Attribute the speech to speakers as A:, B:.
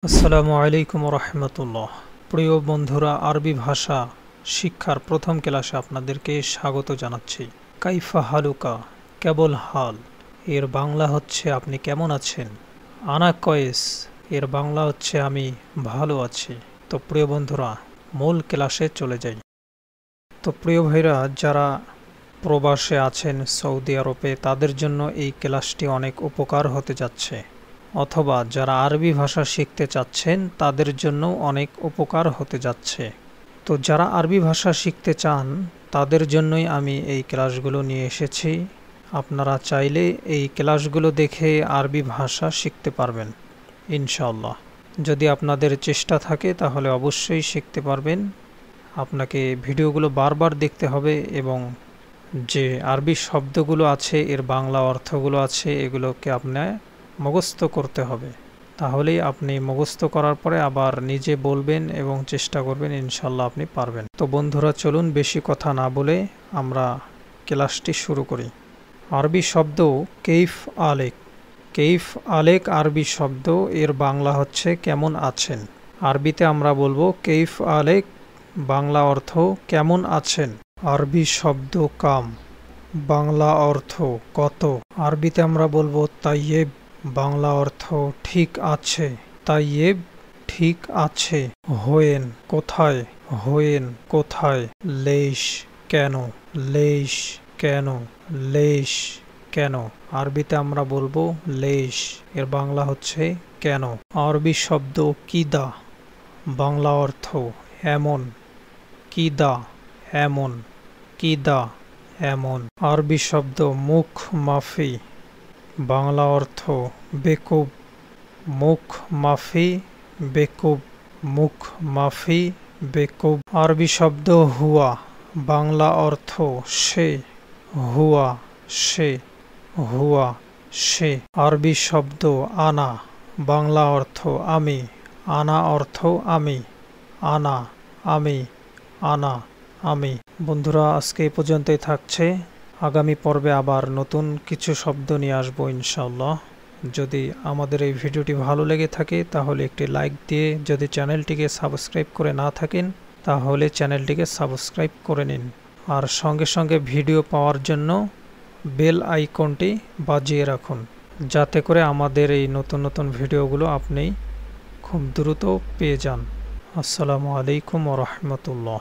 A: আসসালামু আলাইকুম রহমতুল্লাহ। প্রিয় বন্ধুরা, আরবি ভাষা শিক্ষার প্রথম ক্লাসে আপনাদেরকে স্বাগত জানাচ্ছি। কাইফা হালুকা, কেবল হাল এর বাংলা হচ্ছে আপনি কেমন আছেন। আনা কয়েস এর বাংলা হচ্ছে আমি ভালো আছি। তো প্রিয় বন্ধুরা, মূল ক্লাসে চলে যাই। তো প্রিয় ভাইরা, যারা প্রবাসে আছেন সৌদি আরবে, তাদের জন্য এই ক্লাসটি অনেক উপকার হতে যাচ্ছে, অথবা যারা আরবি ভাষা শিখতে চাচ্ছেন তাদের জন্য অনেক উপকার হতে যাচ্ছে। তো যারা আরবি ভাষা শিখতে চান তাদের জন্যই আমি এই ক্লাসগুলো নিয়ে এসেছি। আপনারা চাইলে এই ক্লাসগুলো দেখে আরবি ভাষা শিখতে পারবেন ইনশাআল্লাহ। যদি আপনাদের চেষ্টা থাকে তাহলে অবশ্যই শিখতে পারবেন। আপনাকে ভিডিওগুলো বারবার দেখতে হবে এবং যে আরবি শব্দগুলো আছে, এর বাংলা অর্থগুলো আছে, এগুলোকে আপনার মুখস্থ করতে হবে। তাহলেই আপনি মুখস্থ করার পরে আবার নিজে বলবেন এবং চেষ্টা করবেন, ইনশাল্লাহ আপনি পারবেন। তো বন্ধুরা, চলুন বেশি কথা না বলে আমরা ক্লাসটি শুরু করি। আরবি শব্দ কেইফ আলেক। কেইফ আলেক আরবি শব্দ, এর বাংলা হচ্ছে কেমন আছেন। আরবিতে আমরা বলবো কেইফ আলেক, বাংলা অর্থ কেমন আছেন। আরবি শব্দ কাম, বাংলা অর্থ কত। আরবিতে আমরা বলবো তাইয়েব, বাংলা অর্থ ঠিক আছে। তাইয়েব, ঠিক আছে। হোয়েন, কোথায়। হোয়েন, কোথায়। লেশ, কেন। লেশ, কেন। লেশ, কেন। আরবিতে আমরা বলবো লেশ, এর বাংলা হচ্ছে কেন। আরবি শব্দ কিদা, বাংলা অর্থ এমন। কিদা, এমন। কিদা, এমন। আরবি শব্দ মুখ মাফি, বাংলা অর্থ বেকুব। মুখ মাফি, বেকুব। মুখ মাফি, বেকুব। আরবি শব্দ হুয়া, বাংলা অর্থ সে। হুয়া, সে। হুয়া, সে। আরবি শব্দ আনা, বাংলা অর্থ আমি। আনা অর্থ আমি। আনা, আমি। আনা, আমি। বন্ধুরা, আজকে এই পর্যন্তই থাকছে। আগামী পর্বে আবার নতুন কিছু শব্দ নিয়ে আসবো ইনশাআল্লাহ। যদি আমাদের এই ভিডিওটি ভালো লেগে থাকে তাহলে একটি লাইক দিয়ে, যদি চ্যানেলটিকে সাবস্ক্রাইব করে না থাকেন তাহলে চ্যানেলটিকে সাবস্ক্রাইব করে নিন। আর সঙ্গে সঙ্গে ভিডিও পাওয়ার জন্য বেল আইকনটি বাজিয়ে রাখুন, যাতে করে আমাদের এই নতুন নতুন ভিডিওগুলো আপনি খুব দ্রুত পেয়ে যান। আসসালামু আলাইকুম ওয়া রাহমাতুল্লাহ।